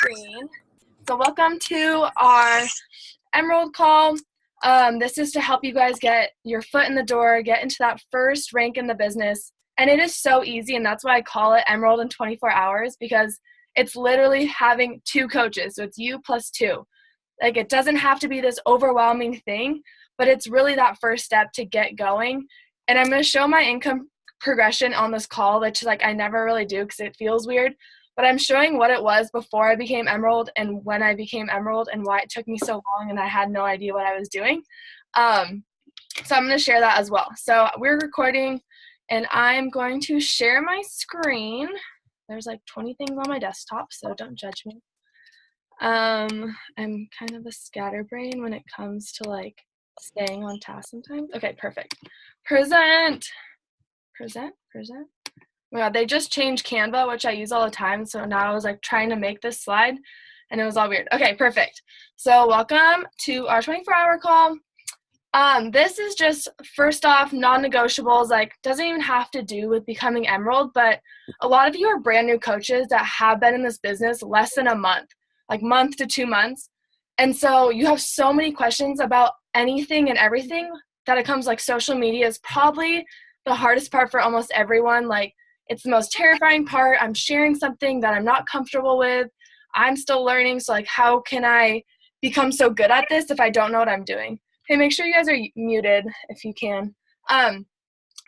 screen. So welcome to our Emerald call. This is to help you guys get your foot in the door, get into that first rank in the business. And it is so easy, and that's why I call it Emerald in 24 hours, because it's literally having two coaches. So it's you plus two. Like, it doesn't have to be this overwhelming thing, but it's really that first step to get going. And I'm going to show my income progression on this call, which I never really do because it feels weird. But I'm showing what it was before I became Emerald and when I became Emerald and why it took me so long and I had no idea what I was doing. So I'm going to share that as well. So we're recording and I'm going to share my screen. There's 20 things on my desktop, so don't judge me. I'm kind of a scatterbrain when it comes to staying on task sometimes. Okay, perfect. Present. Oh my God, they just changed Canva, which I use all the time. So now I was trying to make this slide and it was all weird. Okay, perfect. So welcome to our 24-hour call. This is just, first off, non-negotiables. Doesn't even have to do with becoming Emerald, but a lot of you are brand new coaches that have been in this business less than a month, month to 2 months. And so you have so many questions about anything and everything that it comes social media is probably the hardest part for almost everyone. It's the most terrifying part. I'm sharing something that I'm not comfortable with. I'm still learning. So how can I become so good at this if I don't know what I'm doing? Okay, make sure you guys are muted if you can.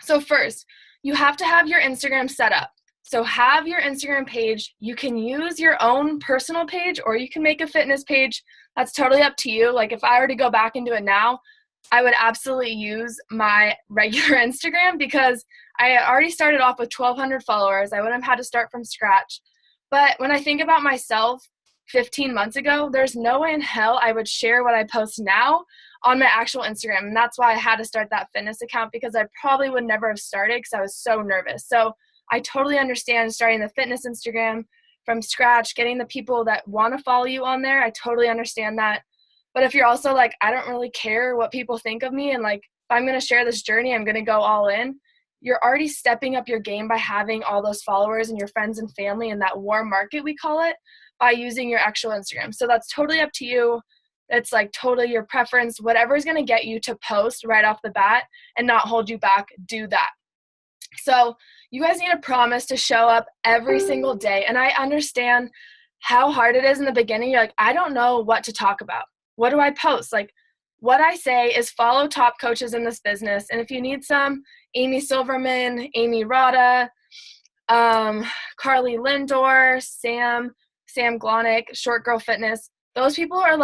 So first, you have to have your Instagram set up. So have your Instagram page. You can use your own personal page or you can make a fitness page. That's totally up to you. If I were to go back and do it now, I would absolutely use my regular Instagram because I already started off with 1,200 followers. I wouldn't have had to start from scratch. But when I think about myself 15 months ago, there's no way in hell I would share what I post now on my actual Instagram. And that's why I had to start that fitness account, because I probably would never have started because I was so nervous. So I totally understand starting the fitness Instagram from scratch, getting the people that want to follow you on there. I totally understand that. But if you're also I don't really care what people think of me, and if I'm going to share this journey, I'm going to go all in, you're already stepping up your game by having all those followers and your friends and family in that warm market, we call it, by using your actual Instagram. So that's totally up to you. It's totally your preference. Whatever is going to get you to post right off the bat and not hold you back, do that. So you guys need a promise to show up every single day. And I understand how hard it is in the beginning. You're I don't know what to talk about. What do I post? What I say is follow top coaches in this business. And if you need some, Amy Silverman, Amy Rada, Carly Lindor, Sam Glonick, Short Girl Fitness, those people are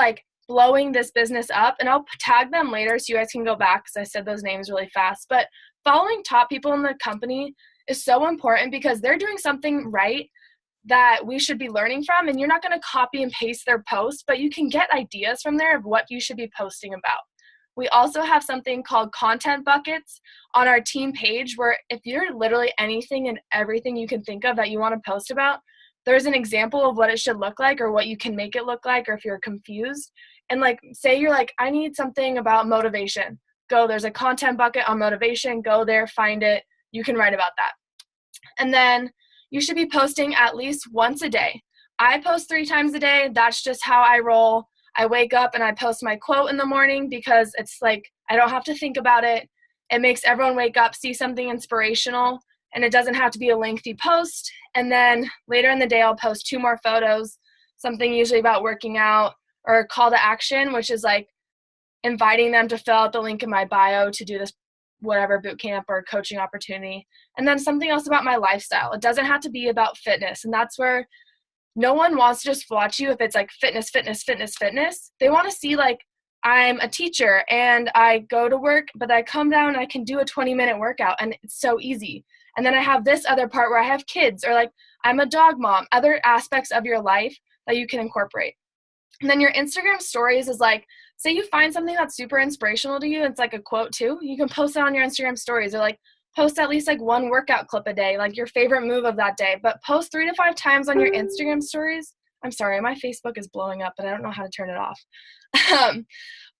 blowing this business up. And I'll tag them later so you guys can go back because I said those names really fast. But following top people in the company is so important because they're doing something right that we should be learning from, and you're not going to copy and paste their posts, but you can get ideas from there of what you should be posting about. We also have something called content buckets on our team page where if you're literally anything and everything you can think of that you want to post about, there's an example of what it should look like or what you can make it look like, or if you're confused. And say you're I need something about motivation. Go, there's a content bucket on motivation. Go there, find it. You can write about that. And then you should be posting at least once a day. I post 3 times a day. That's just how I roll. I wake up and I post my quote in the morning because it's I don't have to think about it. It makes everyone wake up, see something inspirational, and it doesn't have to be a lengthy post. And then later in the day, I'll post 2 more photos, something usually about working out, or a call to action, which is inviting them to fill out the link in my bio to do this whatever boot camp or coaching opportunity. And then something else about my lifestyle. It doesn't have to be about fitness. And that's where no one wants to just watch you if it's fitness. They want to see I'm a teacher and I go to work, but I come down and I can do a 20-minute workout and it's so easy. And then I have this other part where I have kids, or I'm a dog mom, other aspects of your life that you can incorporate. And then your Instagram stories is say you find something that's super inspirational to you, it's a quote too, you can post it on your Instagram stories, or post at least 1 workout clip a day, your favorite move of that day, but post 3 to 5 times on your Instagram stories. I'm sorry, my Facebook is blowing up, but I don't know how to turn it off.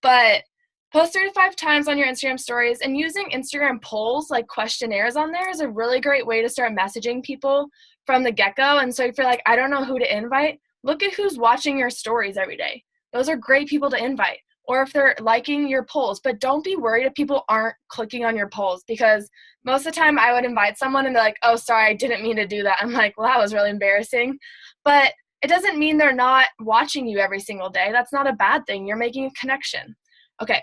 But post 3 to 5 times on your Instagram stories, and using Instagram polls, questionnaires on there, is a really great way to start messaging people from the get-go. And so if you're I don't know who to invite, look at who's watching your stories every day. Those are great people to invite. Or if they're liking your polls, but don't be worried if people aren't clicking on your polls, because most of the time I would invite someone and they're like, oh, sorry, I didn't mean to do that. I'm like, well, that was really embarrassing. But it doesn't mean they're not watching you every single day. That's not a bad thing. You're making a connection. Okay.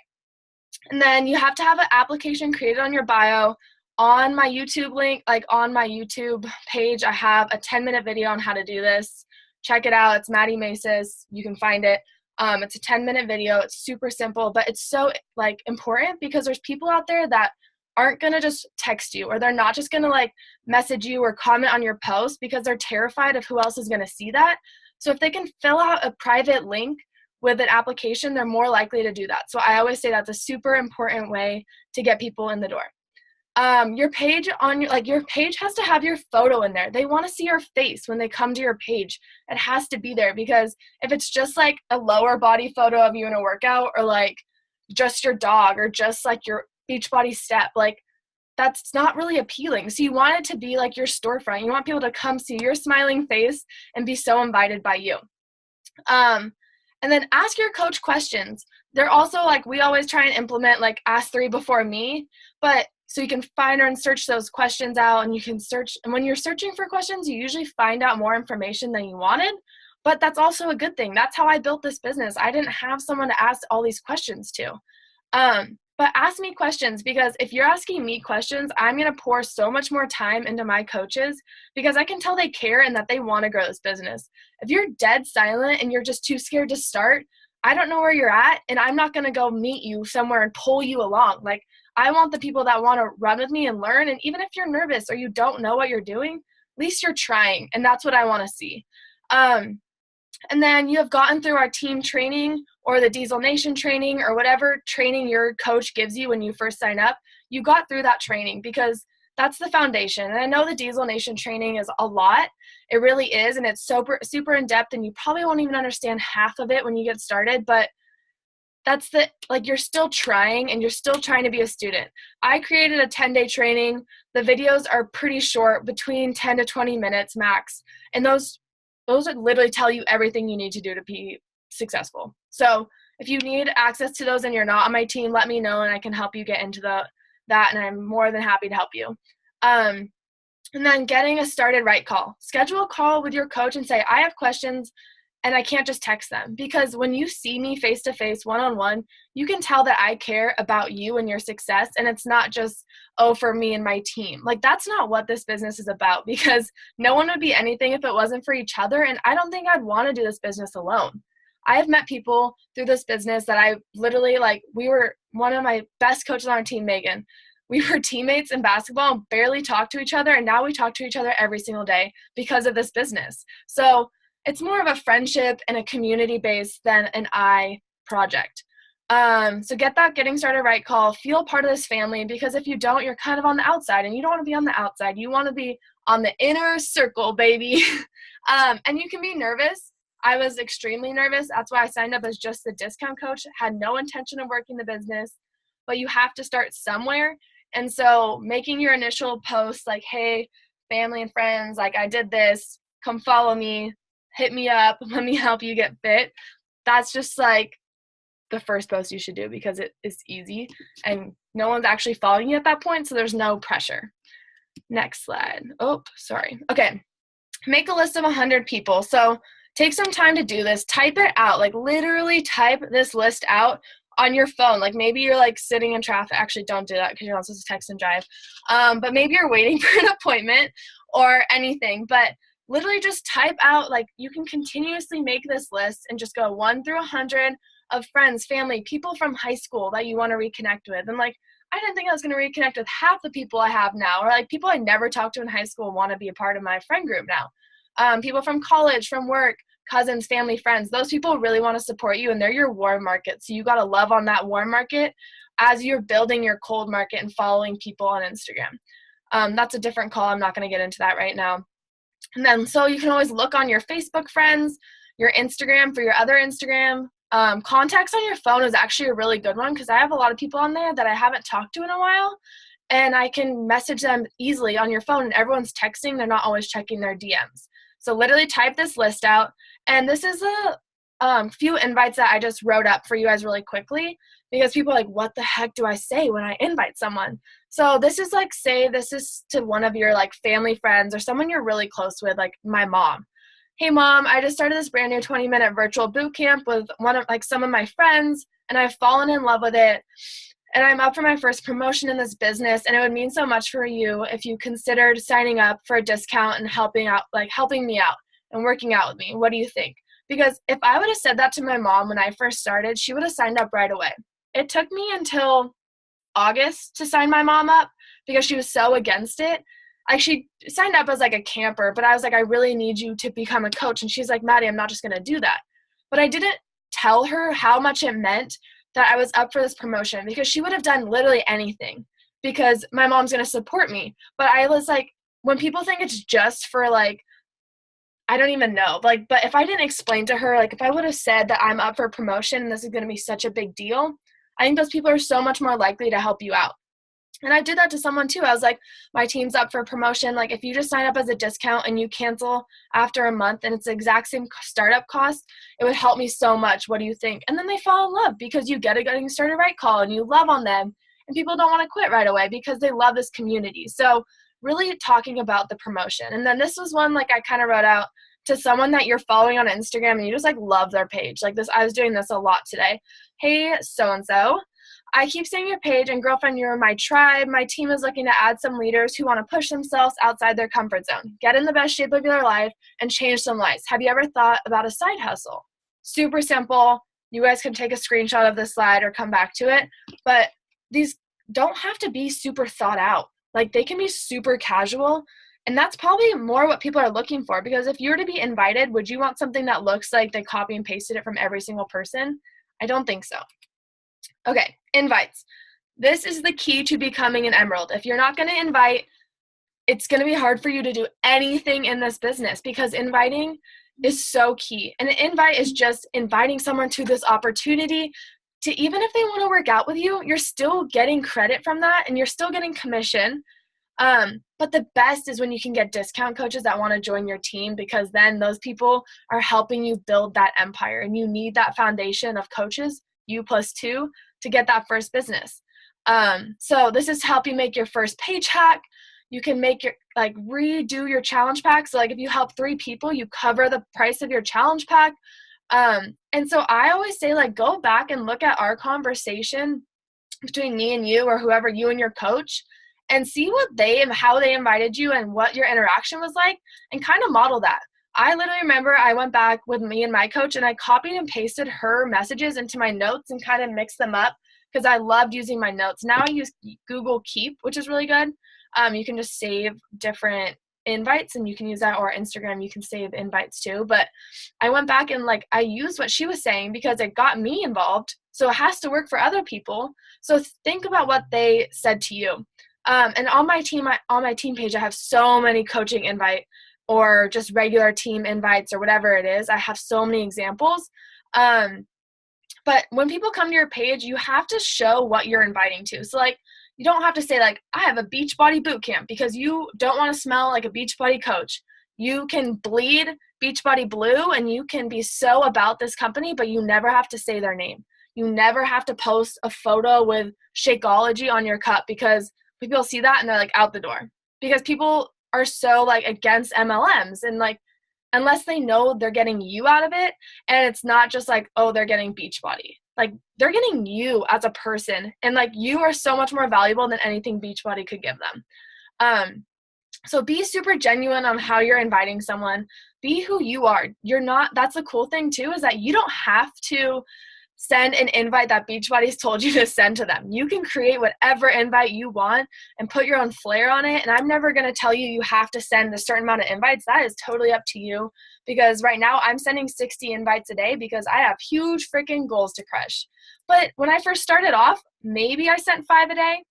And then you have to have an application created on your bio. On my YouTube link, like on my YouTube page, I have a 10-minute video on how to do this. Check it out. It's Maddie Maces. You can find it. It's a 10-minute video. It's super simple, but it's so like important because there's people out there that aren't going to just text you, or they're not just going to like message you or comment on your post because they're terrified of who else is going to see that. So if they can fill out a private link with an application, they're more likely to do that. So I always say that's a super important way to get people in the door. Your page your page has to have your photo in there. They want to see your face when they come to your page. It has to be there, because if it's just like a lower body photo of you in a workout, or like just your dog, or just like your Beachbody step, like that's not really appealing. So you want it to be like your storefront. You want people to come see your smiling face and be so invited by you. And then ask your coach questions. They're also like, we always try and implement like ask 3 before me, but so you can find and search those questions out, and you can search. And when you're searching for questions, you usually find out more information than you wanted, but that's also a good thing. That's how I built this business. I didn't have someone to ask all these questions to. But ask me questions, because if you're asking me questions, I'm going to pour so much more time into my coaches, because I can tell they care and that they want to grow this business. If you're dead silent and you're just too scared to start, I don't know where you're at, and I'm not going to go meet you somewhere and pull you along. Like, I want the people that want to run with me and learn. And even if you're nervous or you don't know what you're doing, at least you're trying. And that's what I want to see. And then you have gotten through our team training or the Diesel Nation training, or whatever training your coach gives you when you first sign up. You got through that training, because that's the foundation. And I know the Diesel Nation training is a lot. It really is. And it's super, super in depth, and you probably won't even understand half of it when you get started. But that's you're still trying, and you're still trying to be a student. I created a 10-day training. The videos are pretty short, between 10 to 20 minutes max. And those would literally tell you everything you need to do to be successful. So if you need access to those and you're not on my team, let me know and I can help you get into that, and I'm more than happy to help you. And then getting a started right call. Schedule a call with your coach and say, I have questions, and I can't just text them. Because when you see me face-to-face, one-on-one, you can tell that I care about you and your success, and it's not just, oh, for me and my team. Like, that's not what this business is about, because no one would be anything if it wasn't for each other, and I don't think I'd want to do this business alone. I have met people through this business that I literally, we were one of my best coaches on our team, Megan. We were teammates in basketball, barely talked to each other, and now we talk to each other every single day because of this business. So it's more of a friendship and a community base than an I project. So get that getting started right call. Feel part of this family, because if you don't, you're kind of on the outside, and you don't want to be on the outside. You want to be on the inner circle, baby. And you can be nervous. I was extremely nervous. That's why I signed up as just the discount coach. Had no intention of working the business, but you have to start somewhere. And so making your initial post like, hey, family and friends, like I did this, come follow me, hit me up, let me help you get fit. That's just like the first post you should do, because it is easy and no one's actually following you at that point. So there's no pressure. Next slide. Oh, sorry. Okay. Make a list of 100 people. So take some time to do this. Type it out. Like literally type this list out on your phone. Like maybe you're like sitting in traffic. Actually, don't do that because you're not supposed to text and drive. But maybe you're waiting for an appointment or anything. But literally just type out, like you can continuously make this list and just go 1 through 100 of friends, family, people from high school that you want to reconnect with. And like, I didn't think I was going to reconnect with half the people I have now, or like people I never talked to in high school want to be a part of my friend group now. People from college, from work, cousins, family, friends, those people really want to support you, and they're your warm market. So you got to love on that warm market as you're building your cold market and following people on Instagram. That's a different call. I'm not going to get into that right now. And then so you can always look on your Facebook friends, your Instagram for your other Instagram. Contacts on your phone is actually a really good one, because I have a lot of people on there that I haven't talked to in a while, and I can message them easily on your phone, and everyone's texting. They're not always checking their DMs. So literally type this list out. And this is a few invites that I just wrote up for you guys really quickly, because people are like, what the heck do I say when I invite someone? So this is like, say this is to one of your like family friends or someone you're really close with, like my mom. Hey mom, I just started this brand new 20-minute virtual boot camp with some of my friends, and I've fallen in love with it. And I'm up for my first promotion in this business, and it would mean so much for you if you considered signing up for a discount and helping me out and working out with me. What do you think? Because if I would have said that to my mom when I first started, she would have signed up right away. It took me until August to sign my mom up because she was so against it. Like, she signed up as like a camper, but I was like, I really need you to become a coach. And she's like, Maddie, I'm not just going to do that. But I didn't tell her how much it meant that I was up for this promotion, because she would have done literally anything because my mom's going to support me. But I was like, when people think it's just for like, I don't even know. Like, but if I didn't explain to her, like if I would have said that I'm up for a promotion and this is going to be such a big deal, I think those people are so much more likely to help you out. And I did that to someone too. I was like, my team's up for promotion. Like, if you just sign up as a discount and you cancel after a month and it's the exact same startup cost, it would help me so much. What do you think? And then they fall in love because you get a getting started right call and you love on them, and people don't want to quit right away because they love this community. So really talking about the promotion. And then this was one, like, I kind of wrote out to someone that you're following on Instagram and you just like love their page. Like this, I was doing this a lot today. Hey, so-and-so, I keep seeing your page, and girlfriend, you're my tribe. My team is looking to add some leaders who want to push themselves outside their comfort zone, get in the best shape of their life, and change some lives. Have you ever thought about a side hustle? Super simple. You guys can take a screenshot of this slide or come back to it. But these don't have to be super thought out. Like, they can be super casual. And that's probably more what people are looking for, because if you were to be invited, would you want something that looks like they copy and pasted it from every single person? I don't think so. Okay, invites. This is the key to becoming an emerald. If you're not going to invite, it's going to be hard for you to do anything in this business, because inviting is so key. And an invite is just inviting someone to this opportunity to, even if they want to work out with you, you're still getting credit from that and you're still getting commission. But the best is when you can get discount coaches that want to join your team, because then those people are helping you build that empire, and you need that foundation of coaches, you plus two, to get that first business. So this is to help you make your first page hack. You can make your, redo your challenge pack. So if you help 3 people, you cover the price of your challenge pack. And so I always say, go back and look at our conversation between me and you, or whoever, you and your coach, and see how they invited you and what your interaction was like, and kind of model that. I literally remember I went back with me and my coach and I copied and pasted her messages into my notes and kind of mixed them up, because I loved using my notes. Now I use Google Keep, which is really good. You can just save different invites, and you can use that, or Instagram, you can save invites too. But I went back and I used what she was saying because it got me involved. So it has to work for other people. So think about what they said to you. And on my team page, I have so many coaching invite or just regular team invites or whatever it is. I have so many examples. But when people come to your page, you have to show what you're inviting to. So you don't have to say I have a Beachbody boot camp, because you don't want to smell like a Beachbody coach. You can bleed Beachbody blue and you can be so about this company, but you never have to say their name. You never have to post a photo with Shakeology on your cup, because people see that and they're out the door, because people are so against MLMs, and unless they know they're getting you out of it, and it's not just oh, they're getting Beachbody. They're getting you as a person, and you are so much more valuable than anything Beachbody could give them. So be super genuine on how you're inviting someone. Be who you are. That's the cool thing too, is that you don't have to send an invite that Beachbody's told you to send to them. You can create whatever invite you want and put your own flair on it. And I'm never going to tell you have to send a certain amount of invites. That is totally up to you, because right now I'm sending 60 invites a day because I have huge freaking goals to crush. But when I first started off, maybe I sent 5 a day,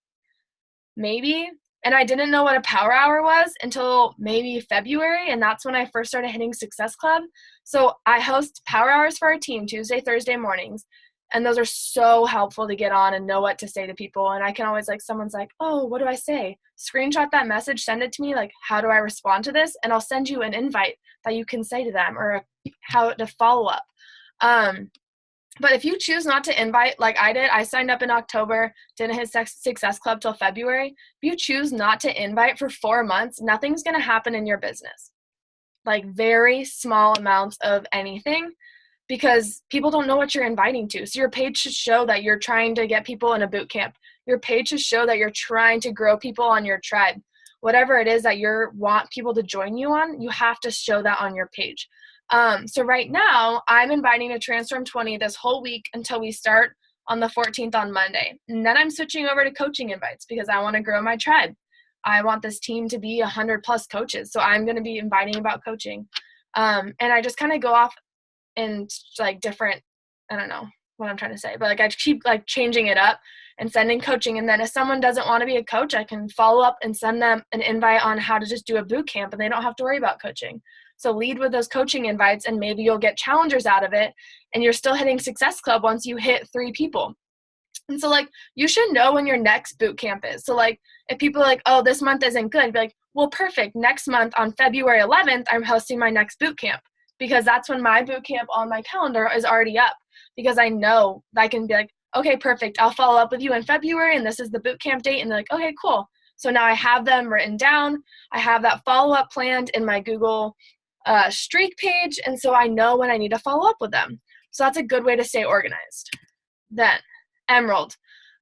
maybe. And I didn't know what a power hour was until maybe February. And that's when I first started hitting Success Club. So I host power hours for our team Tuesday, Thursday mornings. And those are so helpful to get on and know what to say to people. And I can always, like, someone's like, oh, what do I say? Screenshot that message, send it to me, like, how do I respond to this? And I'll send you an invite that you can say to them, or how to follow up. But if you choose not to invite, like I did, I signed up in October, didn't hit Success Club till February. If you choose not to invite for 4 months, nothing's going to happen in your business. Like, very small amounts of anything, because people don't know what you're inviting to. So your page should show that you're trying to get people in a boot camp. Your page should show that you're trying to grow people on your tribe. Whatever it is that you want people to join you on, you have to show that on your page. So right now, I'm inviting to Transform 20 this whole week until we start on the 14th on Monday. And then I'm switching over to coaching invites because I want to grow my tribe. I want this team to be 100 plus coaches. So I'm going to be inviting about coaching. And I just kind of go off in like different, I don't know what I'm trying to say, but like I keep like changing it up and sending coaching. And then if someone doesn't want to be a coach, I can follow up and send them an invite on how to just do a boot camp, and they don't have to worry about coaching. So lead with those coaching invites, and maybe you'll get challengers out of it, and you're still hitting Success Club once you hit 3 people. And so, like, you should know when your next boot camp is. So, like, if people are like, oh, this month isn't good, be like, well, perfect. Next month on February 11th, I'm hosting my next boot camp, because that's when my boot camp on my calendar is already up, because I know I can be like, okay, perfect. I'll follow up with you in February, and this is the boot camp date. And they're like, okay, cool. So now I have them written down. I have that follow-up planned in my Google Streak page, and so I know when I need to follow up with them. So that's a good way to stay organized. Then Emerald.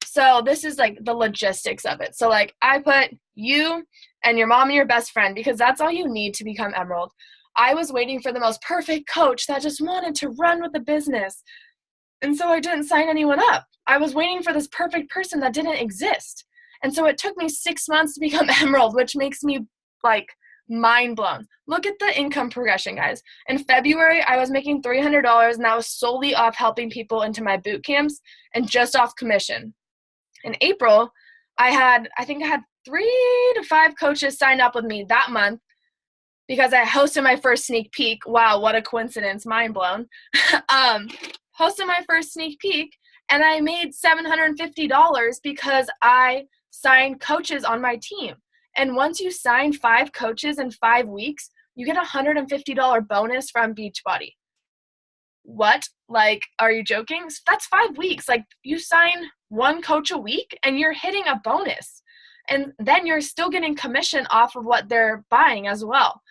So this is like the logistics of it. So like I put you and your mom and your best friend, because that's all you need to become Emerald. I was waiting for the most perfect coach that just wanted to run with the business, and so I didn't sign anyone up. I was waiting for this perfect person that didn't exist. And so it took me 6 months to become Emerald, which makes me like mind blown. Look at the income progression, guys. In February, I was making $300, and that was solely off helping people into my boot camps and just off commission. In April, I think I had 3 to 5 coaches sign up with me that month because I hosted my first sneak peek. Wow, what a coincidence. Mind blown. Hosted my first sneak peek, and I made $750 because I signed coaches on my team. And once you sign 5 coaches in 5 weeks, you get a $150 bonus from Beachbody. What? Like, are you joking? That's 5 weeks. Like, you sign 1 coach a week and you're hitting a bonus. And then you're still getting commission off of what they're buying as well.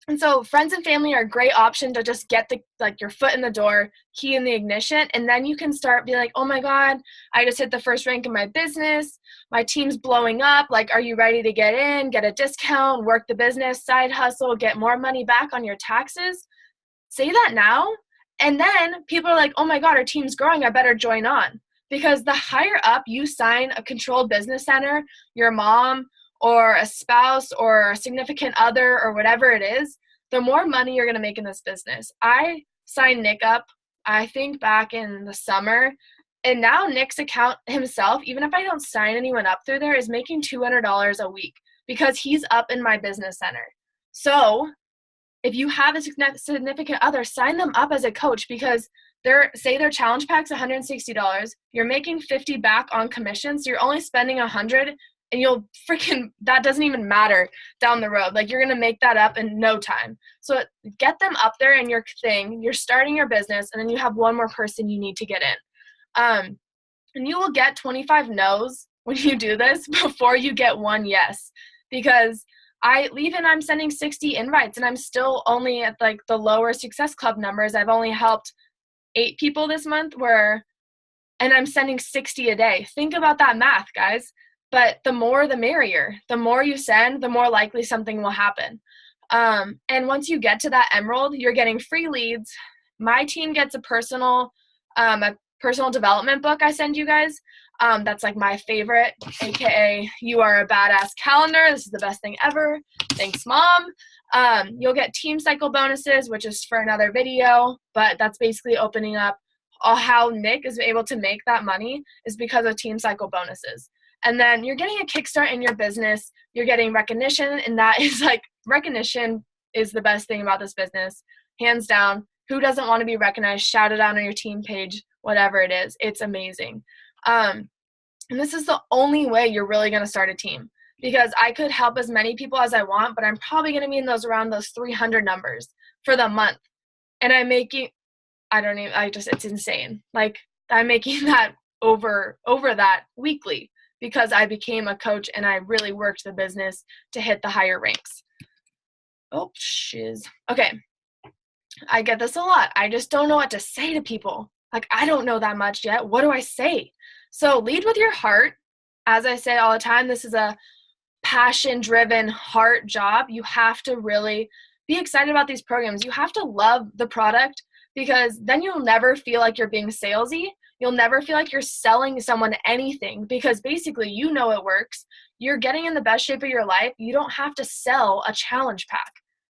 And so friends and family are a great option to just get your foot in the door, key in the ignition, and then you can start be like, oh my God, I just hit the first rank in my business. My team's blowing up. Like, are you ready to get in, get a discount, work the business, side hustle, get more money back on your taxes? Say that now. And then people are like, oh my God, our team's growing. I better join on. Because the higher up you sign a controlled business center, your mom, or a spouse or a significant other or whatever it is, the more money you're going to make in this business. I signed Nick up, I think back in the summer, and now Nick's account himself, even if I don't sign anyone up through there, is making $200 a week because he's up in my business center. So if you have a significant other, sign them up as a coach, because their challenge pack's $160. You're making $50 back on commission, so you're only spending $100. And that doesn't even matter down the road. Like, you're going to make that up in no time. So get them up there in your thing. You're starting your business, and then you have one more person you need to get in. And you will get 25 no's when you do this before you get 1 yes. Because I'm sending 60 invites, and I'm still only at like the lower Success Club numbers. I've only helped 8 people this month and I'm sending 60 a day. Think about that math, guys. But the more, the merrier. The more you send, the more likely something will happen. And once you get to that Emerald, you're getting free leads. My team gets a personal development book I send you guys. That's like my favorite, AKA You Are a Badass Calendar. This is the best thing ever. Thanks, Mom. You'll get team cycle bonuses, which is for another video, but that's basically opening up how Nick is able to make that money is because of team cycle bonuses. And then you're getting a kickstart in your business. You're getting recognition, and that is recognition is the best thing about this business, hands down. Who doesn't want to be recognized, shouted out on your team page, whatever it is? It's amazing. And this is the only way you're really going to start a team, because I could help as many people as I want, but I'm probably going to be in around those 300 numbers for the month. And I'm making, it's insane. Like, I'm making that over that weekly because I became a coach and I really worked the business to hit the higher ranks. Oh, shiz. Okay. I get this a lot. I just don't know what to say to people. Like, I don't know that much yet. What do I say? So lead with your heart. As I say all the time, this is a passion-driven heart job. You have to really be excited about these programs. You have to love the product, because then you'll never feel like you're being salesy. You'll never feel like you're selling someone anything, because basically you know it works. You're getting in the best shape of your life. You don't have to sell a challenge pack.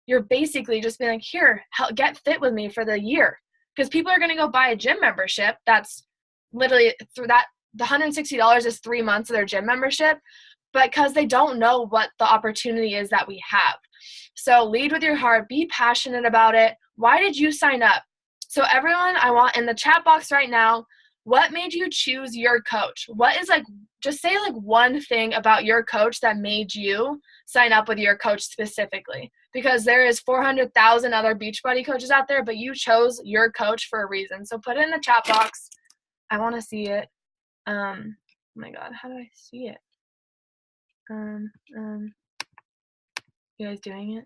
You're basically just being like, here, get fit with me for the year. Because people are going to go buy a gym membership. That's literally through that. The $160 is 3 months of their gym membership, but because they don't know what the opportunity is that we have. So lead with your heart. Be passionate about it. Why did you sign up? So everyone, I want in the chat box right now, what made you choose your coach? What is just say one thing about your coach that made you sign up with your coach specifically, because there is 400,000 other Beachbody coaches out there, but you chose your coach for a reason. So put it in the chat box. I want to see it. Oh my God, how do I see it? You guys doing it?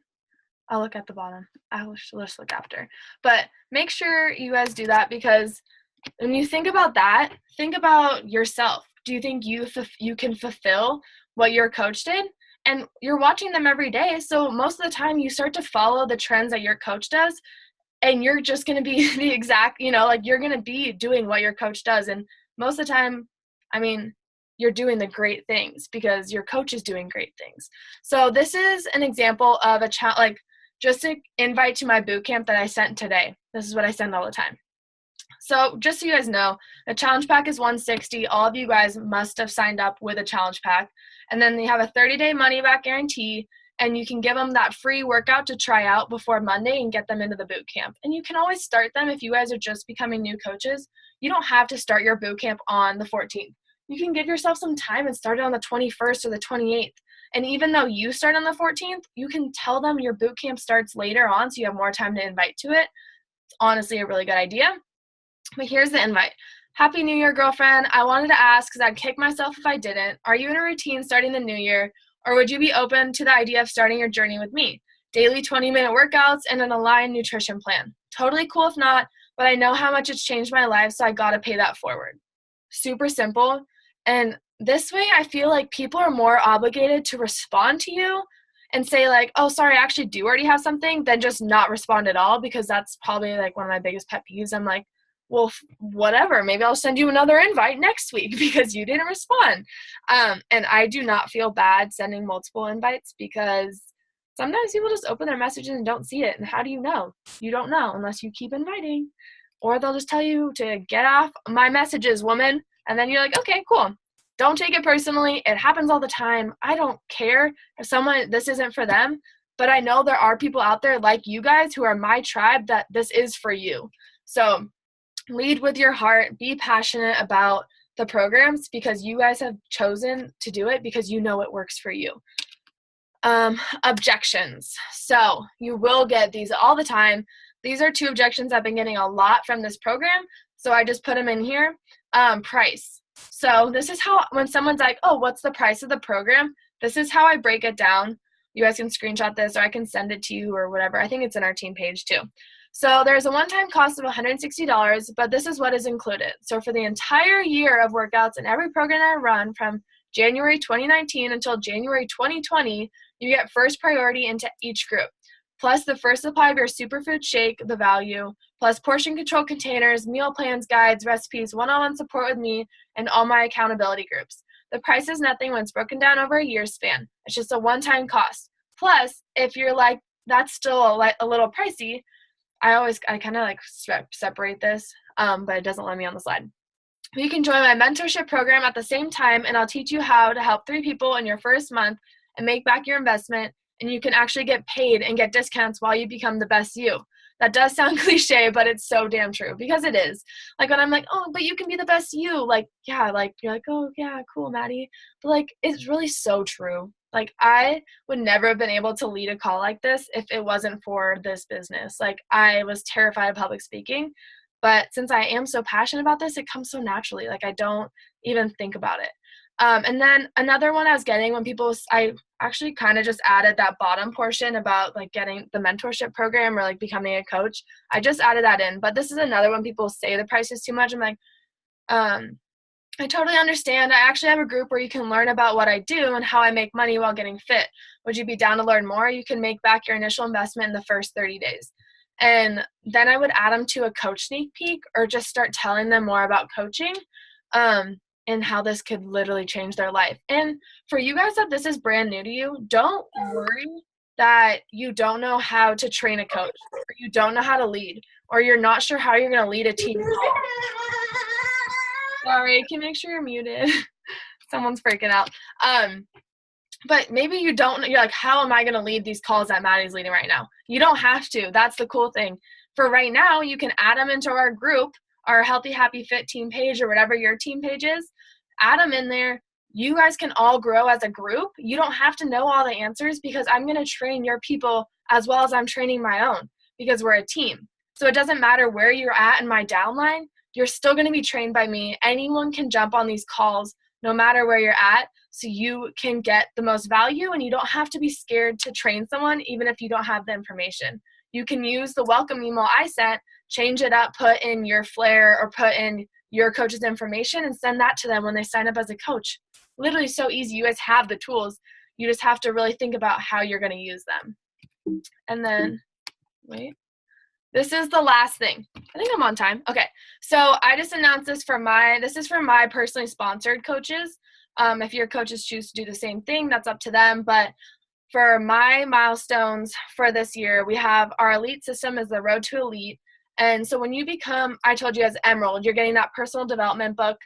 I'll look at the bottom. I'll just look after. But make sure you guys do that, because when you think about that, think about yourself. Do you think you can fulfill what your coach did? And you're watching them every day, so most of the time you start to follow the trends that your coach does, and you're just going to be the exact, you're going to be doing what your coach does. And most of the time, you're doing the great things because your coach is doing great things. So this is an example of just an invite to my boot camp that I sent today. This is what I send all the time. So just so you guys know, the challenge pack is $160. All of you guys must have signed up with a challenge pack. And then they have a 30-day money-back guarantee, and you can give them that free workout to try out before Monday and get them into the boot camp. And you can always start them if you guys are just becoming new coaches. You don't have to start your boot camp on the 14th. You can give yourself some time and start it on the 21st or the 28th. And even though you start on the 14th, you can tell them your boot camp starts later on so you have more time to invite to it. It's honestly a really good idea. But here's the invite. Happy New Year, girlfriend. I wanted to ask, because I'd kick myself if I didn't, are you in a routine starting the new year, or would you be open to the idea of starting your journey with me? Daily 20-minute workouts and an aligned nutrition plan. Totally cool if not, but I know how much it's changed my life, so I got to pay that forward. Super simple. And this way, I feel like people are more obligated to respond to you and say oh, sorry, I actually do already have something, than just not respond at all, because that's probably one of my biggest pet peeves. I'm like, well, whatever, maybe I'll send you another invite next week because you didn't respond. And I do not feel bad sending multiple invites, because sometimes people just open their messages and don't see it. And how do you know? You don't know unless you keep inviting. Or they'll just tell you to get off my messages, woman. And then you're like, okay, cool. Don't take it personally. It happens all the time. I don't care if this isn't for them. But I know there are people out there like you guys who are my tribe that this is for you. So lead with your heart. Be passionate about the programs, because you guys have chosen to do it because you know it works for you. Objections. So you will get these all the time. These are 2 objections I've been getting a lot from this program, so I just put them in here. Price. So this is how, when someone's like, oh, what's the price of the program? This is how I break it down. You guys can screenshot this, or I can send it to you or whatever. I think it's in our team page too. So there's a one-time cost of $160, but this is what is included. So for the entire year of workouts and every program I run from January 2019 until January 2020, you get first priority into each group, plus the first supply of your superfood shake, the value, plus portion control containers, meal plans, guides, recipes, one-on-one support with me, and all my accountability groups. The price is nothing when it's broken down over a year's span. It's just a one-time cost. Plus, if you're like, that's still a little pricey, I kind of separate this, but it doesn't let me on the slide. You can join my mentorship program at the same time, and I'll teach you how to help 3 people in your first month and make back your investment, and you can actually get paid and get discounts while you become the best you. That does sound cliche, but it's so damn true because it is. Like when I'm like, oh, but you can be the best you. Like, yeah, like you're like, oh, yeah, cool, Maddie. But like, it's really so true. Like I would never have been able to lead a call like this if it wasn't for this business. Like I was terrified of public speaking, but since I am so passionate about this, it comes so naturally. Like I don't even think about it. And then another one I was getting when I actually kind of just added that bottom portion about like getting the mentorship program or like becoming a coach. I just added that in, but this is another one people say the price is too much. I'm like, I totally understand. I actually have a group where you can learn about what I do and how I make money while getting fit. Would you be down to learn more? You can make back your initial investment in the first 30 days. And then I would add them to a coach sneak peek or just start telling them more about coaching. And how this could literally change their life. And for you guys that this is brand new to you, don't worry that you don't know how to train a coach, or you don't know how to lead, or you're not sure how you're going to lead a team. Sorry, can you make sure you're muted? Someone's freaking out. But maybe you're like, how am I going to lead these calls that Maddie's leading right now? You don't have to. That's the cool thing. For right now, you can add them into our group, our Healthy, Happy, Fit team page, or whatever your team page is. Add them in there. You guys can all grow as a group. You don't have to know all the answers because I'm going to train your people as well as I'm training my own because we're a team. So it doesn't matter where you're at in my downline. You're still going to be trained by me. Anyone can jump on these calls no matter where you're at so you can get the most value, and you don't have to be scared to train someone even if you don't have the information. You can use the welcome email I sent, change it up, put in your flair or put in your coach's information and send that to them when they sign up as a coach. Literally so easy. You guys have the tools. You just have to really think about how you're going to use them. And then, wait. This is the last thing. I think I'm on time. Okay. So I just announced this this is for my personally sponsored coaches. If your coaches choose to do the same thing, that's up to them. But for my milestones for this year, we have our elite system is the Road to Elite. And so when you become, I told you as Emerald, you're getting that personal development book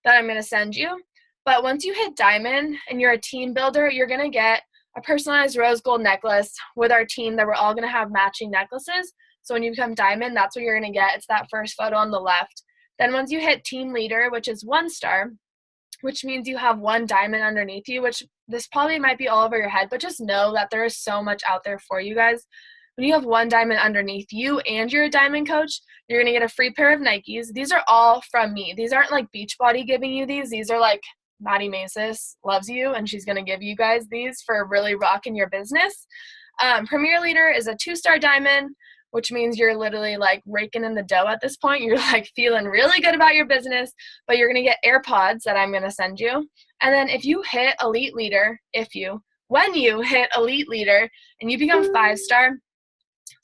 that I'm going to send you. But once you hit Diamond and you're a team builder, you're going to get a personalized rose gold necklace with our team that we're all going to have matching necklaces. So when you become Diamond, that's what you're going to get. It's that first photo on the left. Then once you hit Team Leader, which is 1 star, which means you have 1 diamond underneath you, which this probably might be all over your head, but just know that there is so much out there for you guys. When you have 1 diamond underneath you and you're a diamond coach, you're going to get a free pair of Nikes. These are all from me. These aren't like Beachbody giving you these. These are like Maddie Masis loves you, and she's going to give you guys these for really rocking your business. Premier Leader is a 2-star diamond, which means you're literally like raking in the dough at this point. You're like feeling really good about your business, but you're going to get AirPods that I'm going to send you. And then if you hit Elite Leader, when you hit Elite Leader and you become 5-star,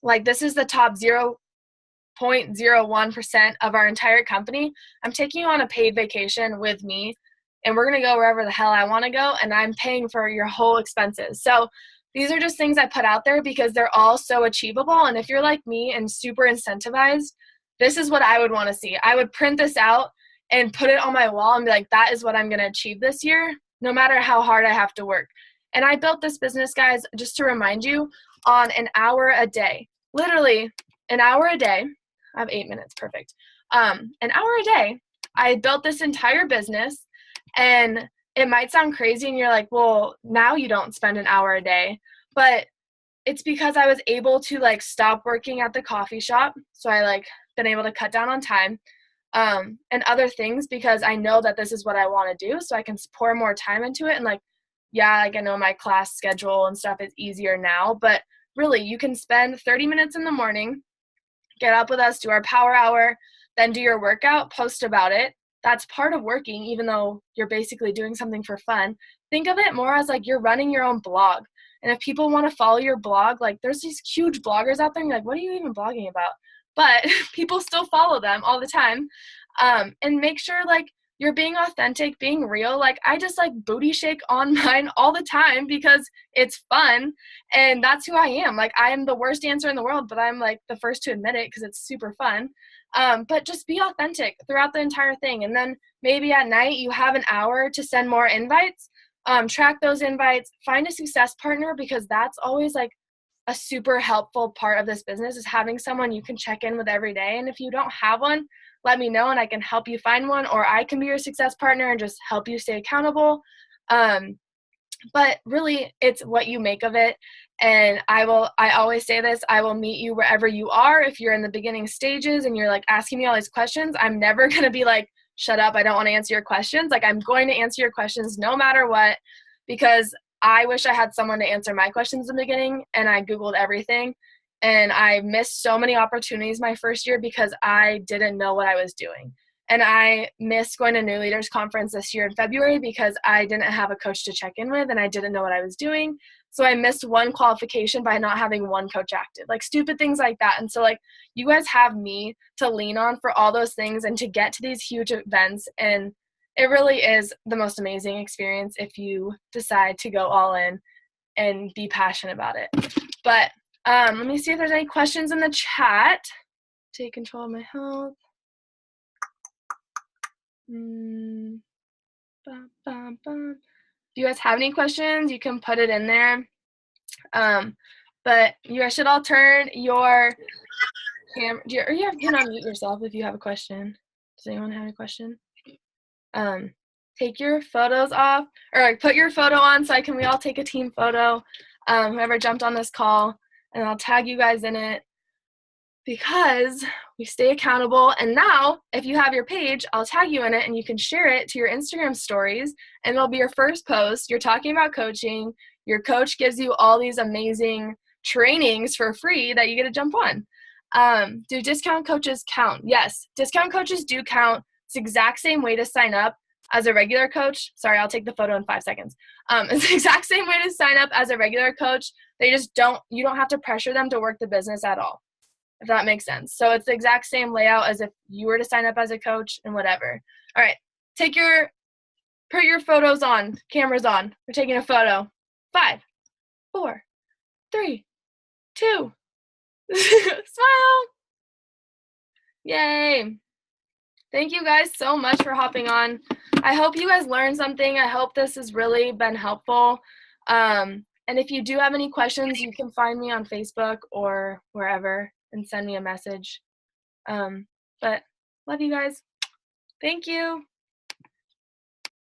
like this is the top 0.01% of our entire company. I'm taking you on a paid vacation with me, and we're going to go wherever the hell I want to go, and I'm paying for your whole expenses. So these are just things I put out there because they're all so achievable. And if you're like me and super incentivized, this is what I would want to see. I would print this out and put it on my wall and be like, that is what I'm going to achieve this year, no matter how hard I have to work. And I built this business, guys, just to remind you, on an hour a day. Literally an hour a day. I have 8 minutes. Perfect. An hour a day. I built this entire business, and it might sound crazy and you're like, well, now you don't spend an hour a day, but it's because I was able to like stop working at the coffee shop. So I like been able to cut down on time, and other things because I know that this is what I want to do. So I can pour more time into it. And like, yeah, like I know my class schedule and stuff is easier now, but really you can spend 30 minutes in the morning, get up with us, do our power hour, then do your workout, post about it. That's part of working, even though you're basically doing something for fun. Think of it more as like you're running your own blog. And if people want to follow your blog, like there's these huge bloggers out there, and you're like, what are you even blogging about? But people still follow them all the time. And make sure like you're being authentic, being real. Like I just like booty shake on mine all the time because it's fun. And that's who I am. Like I am the worst dancer in the world, but I'm like the first to admit it because it's super fun. But just be authentic throughout the entire thing. And then maybe at night you have an hour to send more invites. Track those invites, find a success partner, because that's always like a super helpful part of this business is having someone you can check in with every day. And if you don't have one, let me know and I can help you find one, or I can be your success partner and just help you stay accountable. But really, it's what you make of it. And I always say this, I will meet you wherever you are. If you're in the beginning stages and you're like asking me all these questions, I'm never going to be like, shut up, I don't want to answer your questions. Like, I'm going to answer your questions no matter what, because I wish I had someone to answer my questions in the beginning, and I Googled everything. And I missed so many opportunities my first year because I didn't know what I was doing. And I missed going to New Leaders Conference this year in February because I didn't have a coach to check in with and I didn't know what I was doing. So I missed one qualification by not having one coach active, like stupid things like that. And so like you guys have me to lean on for all those things and to get to these huge events. And it really is the most amazing experience if you decide to go all in and be passionate about it. But let me see if there's any questions in the chat. Take control of my health. If you guys have any questions, you can put it in there. But you guys should all turn your camera. You can unmute yourself if you have a question. Does anyone have a question? Take your photos off, or like put your photo on so we all take a team photo. Whoever jumped on this call, and I'll tag you guys in it, because we stay accountable. And now if you have your page, I'll tag you in it and you can share it to your Instagram stories, and it'll be your first post. You're talking about coaching. Your coach gives you all these amazing trainings for free that you get to jump on. Do discount coaches count? Yes, discount coaches do count. It's the exact same way to sign up as a regular coach. Sorry, I'll take the photo in 5 seconds. It's the exact same way to sign up as a regular coach. You don't have to pressure them to work the business at all, if that makes sense. So it's the exact same layout as if you were to sign up as a coach and whatever. All right, put your photos on, cameras on. We're taking a photo. 5, 4, 3, 2, smile. Yay. Thank you guys so much for hopping on. I hope you guys learned something. I hope this has really been helpful. And if you do have any questions, you can find me on Facebook or wherever and send me a message. But love you guys. Thank you.